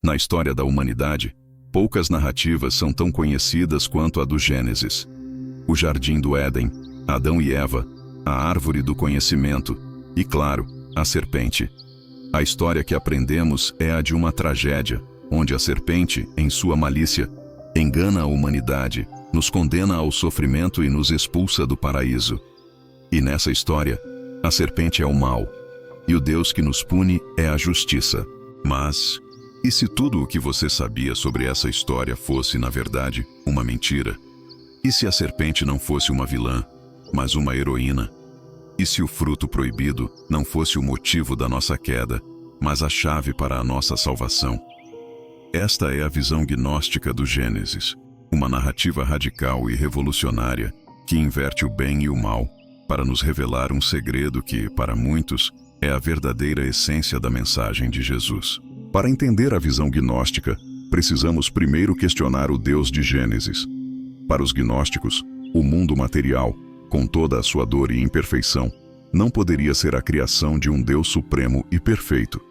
Na história da humanidade, poucas narrativas são tão conhecidas quanto a do Gênesis. O Jardim do Éden, Adão e Eva, a Árvore do Conhecimento e, claro, a serpente. A história que aprendemos é a de uma tragédia, onde a serpente, em sua malícia, engana a humanidade, nos condena ao sofrimento e nos expulsa do paraíso. E nessa história, a serpente é o mal, e o Deus que nos pune é a justiça. Mas, e se tudo o que você sabia sobre essa história fosse, na verdade, uma mentira? E se a serpente não fosse uma vilã, mas uma heroína? E se o fruto proibido não fosse o motivo da nossa queda, mas a chave para a nossa salvação? Esta é a visão gnóstica do Gênesis, uma narrativa radical e revolucionária que inverte o bem e o mal para nos revelar um segredo que, para muitos, é a verdadeira essência da mensagem de Jesus. Para entender a visão gnóstica, precisamos primeiro questionar o Deus de Gênesis. Para os gnósticos, o mundo material, com toda a sua dor e imperfeição, não poderia ser a criação de um Deus supremo e perfeito.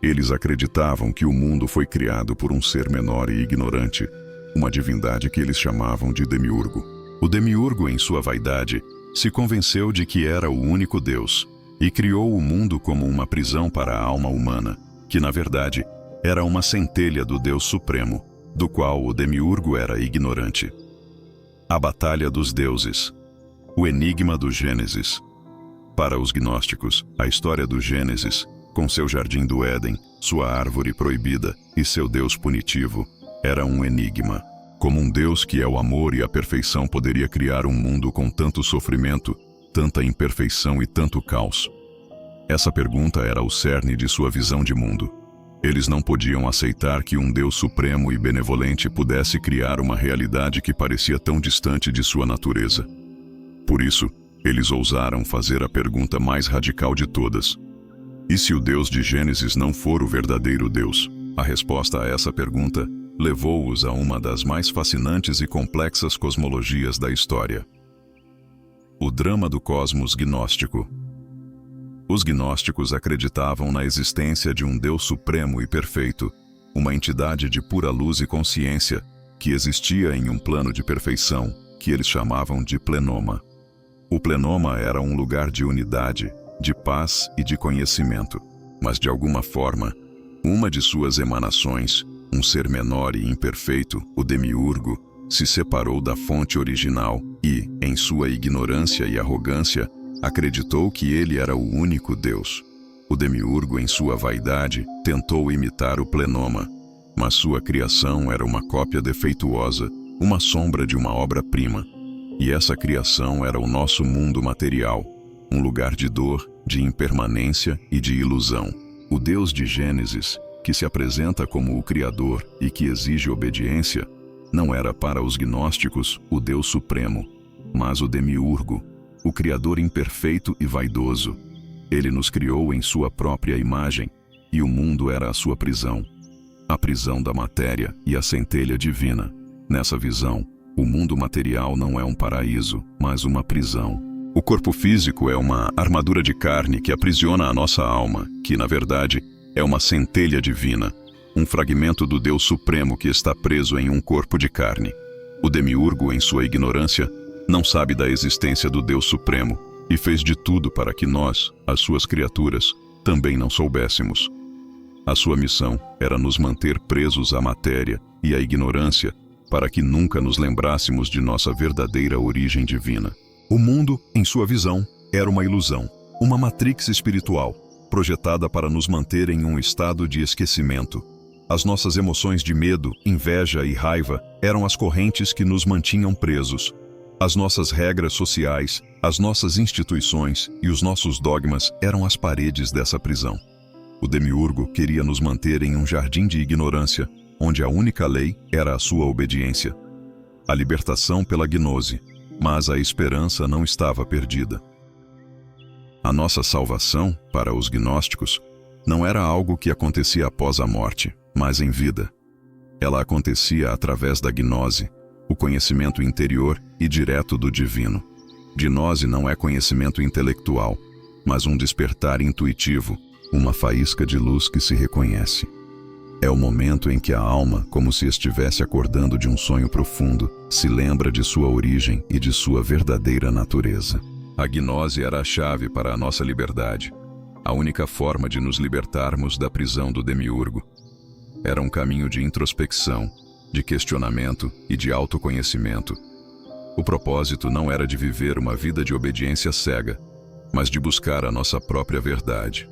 Eles acreditavam que o mundo foi criado por um ser menor e ignorante, uma divindade que eles chamavam de demiurgo. O demiurgo, em sua vaidade, se convenceu de que era o único Deus e criou o mundo como uma prisão para a alma humana, que na verdade era uma centelha do Deus Supremo, do qual o demiurgo era ignorante. A Batalha dos Deuses. O enigma do Gênesis. Para os gnósticos, a história do Gênesis, com seu jardim do Éden, sua árvore proibida e seu Deus punitivo, era um enigma. Como um Deus que é o amor e a perfeição poderia criar um mundo com tanto sofrimento, tanta imperfeição e tanto caos? Essa pergunta era o cerne de sua visão de mundo. Eles não podiam aceitar que um Deus supremo e benevolente pudesse criar uma realidade que parecia tão distante de sua natureza. Por isso, eles ousaram fazer a pergunta mais radical de todas. E se o Deus de Gênesis não for o verdadeiro Deus? A resposta a essa pergunta levou-os a uma das mais fascinantes e complexas cosmologias da história. O drama do cosmos gnóstico. Os gnósticos acreditavam na existência de um Deus supremo e perfeito, uma entidade de pura luz e consciência, que existia em um plano de perfeição, que eles chamavam de plenoma. O plenoma era um lugar de unidade, de paz e de conhecimento, mas de alguma forma, uma de suas emanações, um ser menor e imperfeito, o demiurgo, se separou da fonte original e, em sua ignorância e arrogância, acreditou que ele era o único Deus. O demiurgo, em sua vaidade, tentou imitar o plenoma, mas sua criação era uma cópia defeituosa, uma sombra de uma obra-prima. E essa criação era o nosso mundo material, um lugar de dor, de impermanência e de ilusão. O Deus de Gênesis, que se apresenta como o Criador e que exige obediência, não era para os gnósticos o Deus Supremo, mas o demiurgo, o Criador imperfeito e vaidoso. Ele nos criou em sua própria imagem, e o mundo era a sua prisão, a prisão da matéria e a centelha divina. Nessa visão, o mundo material não é um paraíso, mas uma prisão. O corpo físico é uma armadura de carne que aprisiona a nossa alma, que, na verdade, é uma centelha divina, um fragmento do Deus Supremo que está preso em um corpo de carne. O demiurgo, em sua ignorância, não sabe da existência do Deus Supremo e fez de tudo para que nós, as suas criaturas, também não soubéssemos. A sua missão era nos manter presos à matéria e à ignorância para que nunca nos lembrássemos de nossa verdadeira origem divina. O mundo, em sua visão, era uma ilusão, uma matrix espiritual, projetada para nos manter em um estado de esquecimento. As nossas emoções de medo, inveja e raiva eram as correntes que nos mantinham presos. As nossas regras sociais, as nossas instituições e os nossos dogmas eram as paredes dessa prisão. O demiurgo queria nos manter em um jardim de ignorância, onde a única lei era a sua obediência. A libertação pela gnose, mas a esperança não estava perdida. A nossa salvação, para os gnósticos, não era algo que acontecia após a morte, mas em vida. Ela acontecia através da gnose, o conhecimento interior e direto do divino. Gnose não é conhecimento intelectual, mas um despertar intuitivo, uma faísca de luz que se reconhece. É o momento em que a alma, como se estivesse acordando de um sonho profundo, se lembra de sua origem e de sua verdadeira natureza. A gnose era a chave para a nossa liberdade, a única forma de nos libertarmos da prisão do demiurgo. Era um caminho de introspecção, de questionamento e de autoconhecimento. O propósito não era de viver uma vida de obediência cega, mas de buscar a nossa própria verdade.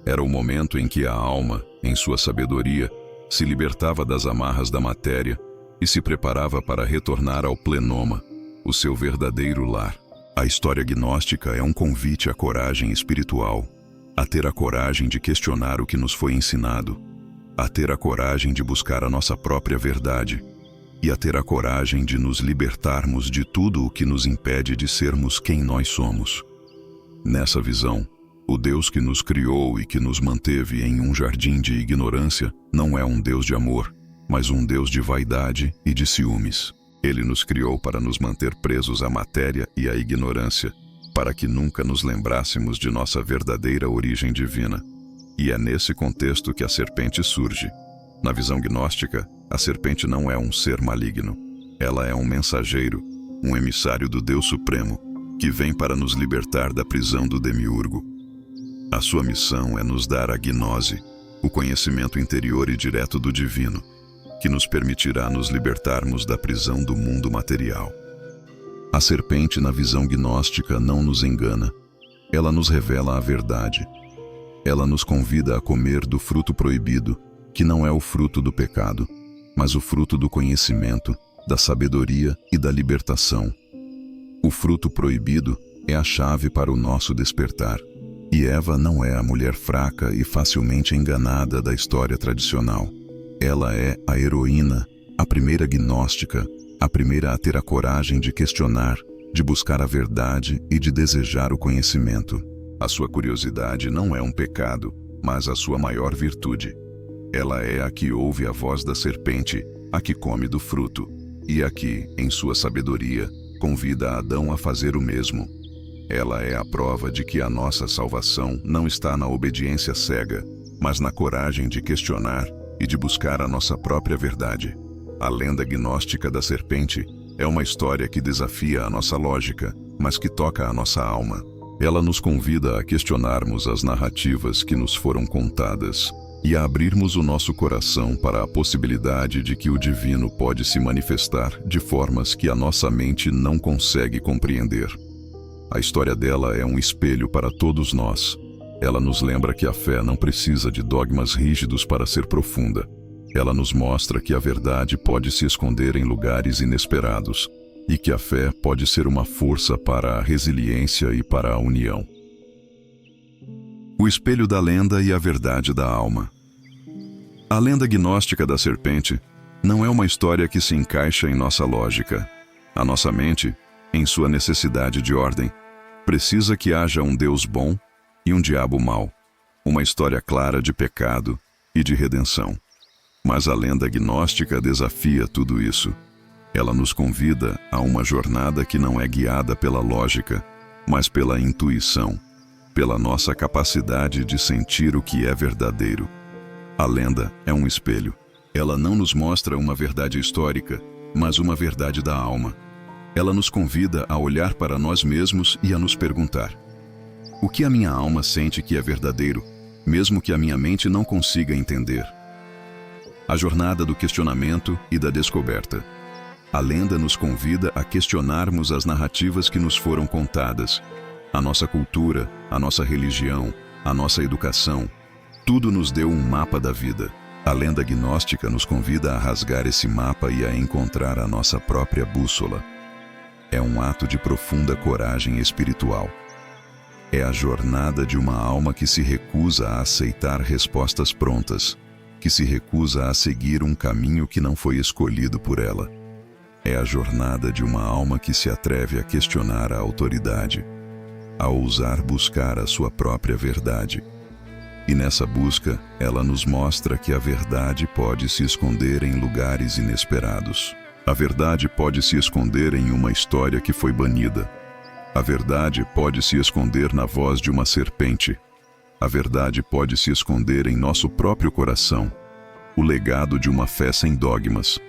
Era o momento em que a alma, em sua sabedoria, se libertava das amarras da matéria e se preparava para retornar ao plenoma, o seu verdadeiro lar. A história gnóstica é um convite à coragem espiritual, a ter a coragem de questionar o que nos foi ensinado, a ter a coragem de buscar a nossa própria verdade e a ter a coragem de nos libertarmos de tudo o que nos impede de sermos quem nós somos. Nessa visão, o Deus que nos criou e que nos manteve em um jardim de ignorância não é um Deus de amor, mas um Deus de vaidade e de ciúmes. Ele nos criou para nos manter presos à matéria e à ignorância, para que nunca nos lembrássemos de nossa verdadeira origem divina. E é nesse contexto que a serpente surge. Na visão gnóstica, a serpente não é um ser maligno. Ela é um mensageiro, um emissário do Deus Supremo, que vem para nos libertar da prisão do demiurgo. A sua missão é nos dar a gnose, o conhecimento interior e direto do divino, que nos permitirá nos libertarmos da prisão do mundo material. A serpente, na visão gnóstica, não nos engana. Ela nos revela a verdade. Ela nos convida a comer do fruto proibido, que não é o fruto do pecado, mas o fruto do conhecimento, da sabedoria e da libertação. O fruto proibido é a chave para o nosso despertar. E Eva não é a mulher fraca e facilmente enganada da história tradicional. Ela é a heroína, a primeira gnóstica, a primeira a ter a coragem de questionar, de buscar a verdade e de desejar o conhecimento. A sua curiosidade não é um pecado, mas a sua maior virtude. Ela é a que ouve a voz da serpente, a que come do fruto, e a que, em sua sabedoria, convida Adão a fazer o mesmo. Ela é a prova de que a nossa salvação não está na obediência cega, mas na coragem de questionar e de buscar a nossa própria verdade. A lenda gnóstica da serpente é uma história que desafia a nossa lógica, mas que toca a nossa alma. Ela nos convida a questionarmos as narrativas que nos foram contadas e a abrirmos o nosso coração para a possibilidade de que o divino pode se manifestar de formas que a nossa mente não consegue compreender. A história dela é um espelho para todos nós. Ela nos lembra que a fé não precisa de dogmas rígidos para ser profunda. Ela nos mostra que a verdade pode se esconder em lugares inesperados e que a fé pode ser uma força para a resiliência e para a união. O espelho da lenda e a verdade da alma. A lenda gnóstica da serpente não é uma história que se encaixa em nossa lógica. A nossa mente, em sua necessidade de ordem, precisa que haja um Deus bom e um diabo mau, uma história clara de pecado e de redenção. Mas a lenda gnóstica desafia tudo isso. Ela nos convida a uma jornada que não é guiada pela lógica, mas pela intuição, pela nossa capacidade de sentir o que é verdadeiro. A lenda é um espelho. Ela não nos mostra uma verdade histórica, mas uma verdade da alma. Ela nos convida a olhar para nós mesmos e a nos perguntar: o que a minha alma sente que é verdadeiro, mesmo que a minha mente não consiga entender? A jornada do questionamento e da descoberta. A lenda nos convida a questionarmos as narrativas que nos foram contadas. A nossa cultura, a nossa religião, a nossa educação, tudo nos deu um mapa da vida. A lenda gnóstica nos convida a rasgar esse mapa e a encontrar a nossa própria bússola. É um ato de profunda coragem espiritual. É a jornada de uma alma que se recusa a aceitar respostas prontas, que se recusa a seguir um caminho que não foi escolhido por ela. É a jornada de uma alma que se atreve a questionar a autoridade, a ousar buscar a sua própria verdade. E nessa busca, ela nos mostra que a verdade pode se esconder em lugares inesperados. A verdade pode se esconder em uma história que foi banida. A verdade pode se esconder na voz de uma serpente. A verdade pode se esconder em nosso próprio coração. O legado de uma fé sem dogmas.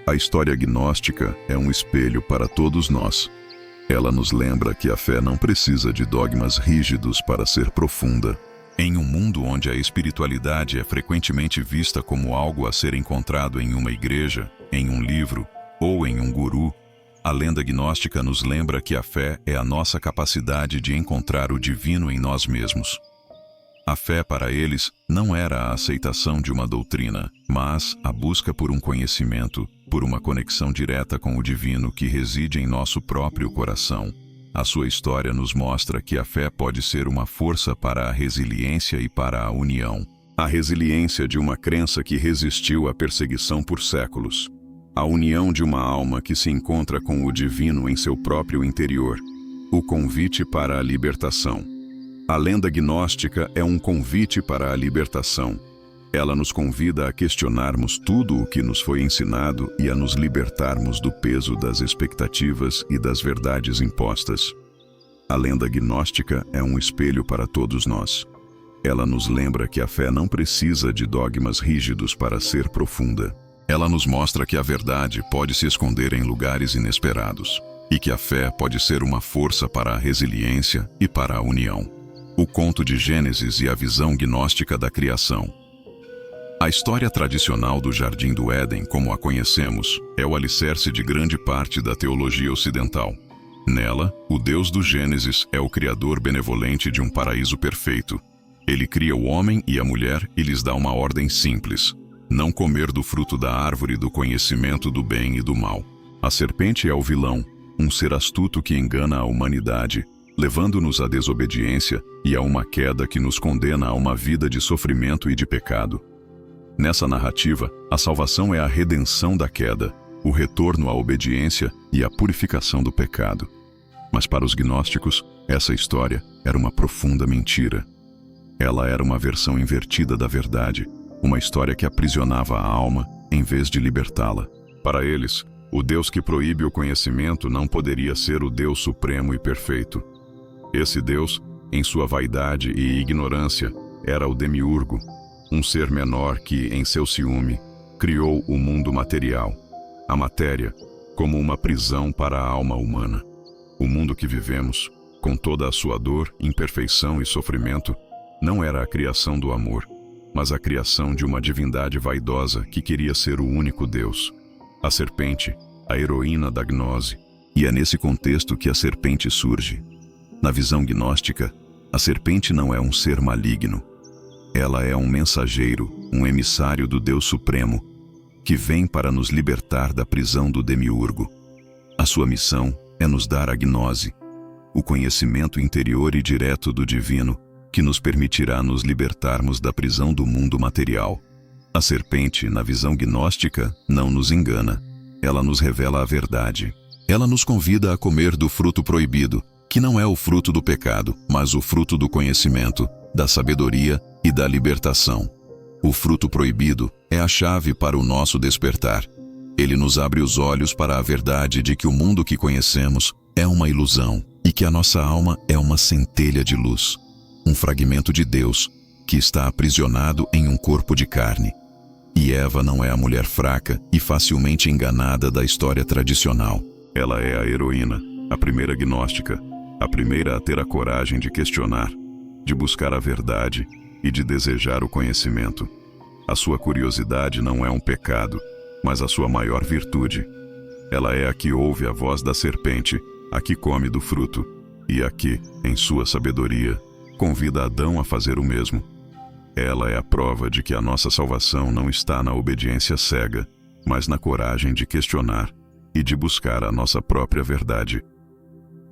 A história gnóstica é um espelho para todos nós. Ela nos lembra que a fé não precisa de dogmas rígidos para ser profunda. Em um mundo onde a espiritualidade é frequentemente vista como algo a ser encontrado em uma igreja, em um livro ou em um guru, a lenda gnóstica nos lembra que a fé é a nossa capacidade de encontrar o divino em nós mesmos. A fé para eles não era a aceitação de uma doutrina, mas a busca por um conhecimento, por uma conexão direta com o divino que reside em nosso próprio coração. A sua história nos mostra que a fé pode ser uma força para a resiliência e para a união. A resiliência de uma crença que resistiu à perseguição por séculos. A união de uma alma que se encontra com o divino em seu próprio interior. O convite para a libertação. A lenda gnóstica é um convite para a libertação. Ela nos convida a questionarmos tudo o que nos foi ensinado e a nos libertarmos do peso das expectativas e das verdades impostas. A lenda gnóstica é um espelho para todos nós. Ela nos lembra que a fé não precisa de dogmas rígidos para ser profunda. Ela nos mostra que a verdade pode se esconder em lugares inesperados e que a fé pode ser uma força para a resiliência e para a união. O conto de Gênesis e a visão gnóstica da criação. A história tradicional do Jardim do Éden, como a conhecemos, é o alicerce de grande parte da teologia ocidental. Nela, o Deus do Gênesis é o Criador benevolente de um paraíso perfeito. Ele cria o homem e a mulher e lhes dá uma ordem simples: não comer do fruto da árvore do conhecimento do bem e do mal. A serpente é o vilão, um ser astuto que engana a humanidade, levando-nos à desobediência e a uma queda que nos condena a uma vida de sofrimento e de pecado. Nessa narrativa, a salvação é a redenção da queda, o retorno à obediência e a purificação do pecado. Mas para os gnósticos, essa história era uma profunda mentira. Ela era uma versão invertida da verdade, uma história que aprisionava a alma em vez de libertá-la. Para eles, o Deus que proíbe o conhecimento não poderia ser o Deus supremo e perfeito. Esse Deus, em sua vaidade e ignorância, era o demiurgo, um ser menor que, em seu ciúme, criou o mundo material, a matéria, como uma prisão para a alma humana. O mundo que vivemos, com toda a sua dor, imperfeição e sofrimento, não era a criação do amor, mas a criação de uma divindade vaidosa que queria ser o único Deus. A serpente, a heroína da gnose, e é nesse contexto que a serpente surge. Na visão gnóstica, a serpente não é um ser maligno. Ela é um mensageiro, um emissário do Deus Supremo, que vem para nos libertar da prisão do demiurgo. A sua missão é nos dar a gnose, o conhecimento interior e direto do divino, que nos permitirá nos libertarmos da prisão do mundo material. A serpente, na visão gnóstica, não nos engana. Ela nos revela a verdade. Ela nos convida a comer do fruto proibido, que não é o fruto do pecado, mas o fruto do conhecimento, da sabedoria e da libertação. O fruto proibido é a chave para o nosso despertar. Ele nos abre os olhos para a verdade de que o mundo que conhecemos é uma ilusão e que a nossa alma é uma centelha de luz, um fragmento de Deus que está aprisionado em um corpo de carne. E Eva não é a mulher fraca e facilmente enganada da história tradicional. Ela é a heroína, a primeira gnóstica, a primeira a ter a coragem de questionar, de buscar a verdade e de desejar o conhecimento. A sua curiosidade não é um pecado, mas a sua maior virtude. Ela é a que ouve a voz da serpente, a que come do fruto, e a que, em sua sabedoria, convida Adão a fazer o mesmo. Ela é a prova de que a nossa salvação não está na obediência cega, mas na coragem de questionar e de buscar a nossa própria verdade.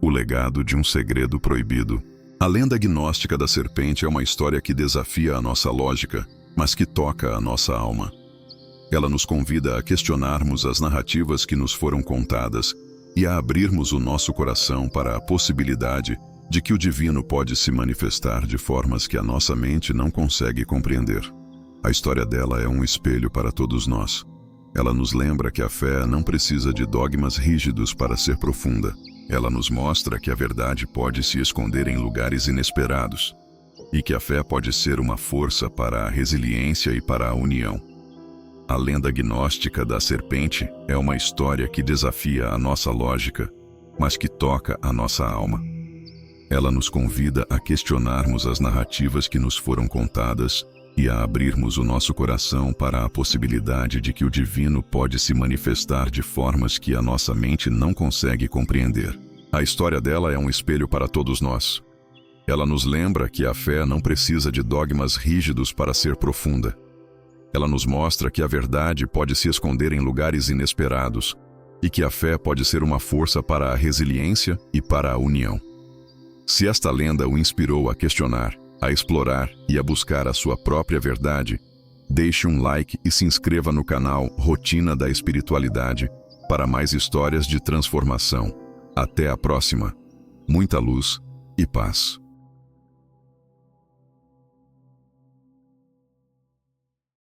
O legado de um segredo proibido. A lenda gnóstica da serpente é uma história que desafia a nossa lógica, mas que toca a nossa alma. Ela nos convida a questionarmos as narrativas que nos foram contadas e a abrirmos o nosso coração para a possibilidade de que o divino pode se manifestar de formas que a nossa mente não consegue compreender. A história dela é um espelho para todos nós. Ela nos lembra que a fé não precisa de dogmas rígidos para ser profunda. Ela nos mostra que a verdade pode se esconder em lugares inesperados e que a fé pode ser uma força para a resiliência e para a união. A lenda gnóstica da serpente é uma história que desafia a nossa lógica, mas que toca a nossa alma. Ela nos convida a questionarmos as narrativas que nos foram contadas e a abrirmos o nosso coração para a possibilidade de que o divino pode se manifestar de formas que a nossa mente não consegue compreender. A história dela é um espelho para todos nós. Ela nos lembra que a fé não precisa de dogmas rígidos para ser profunda. Ela nos mostra que a verdade pode se esconder em lugares inesperados e que a fé pode ser uma força para a resiliência e para a união. Se esta lenda o inspirou a questionar, a explorar e a buscar a sua própria verdade, deixe um like e se inscreva no canal Rotina da Espiritualidade para mais histórias de transformação. Até a próxima. Muita luz e paz.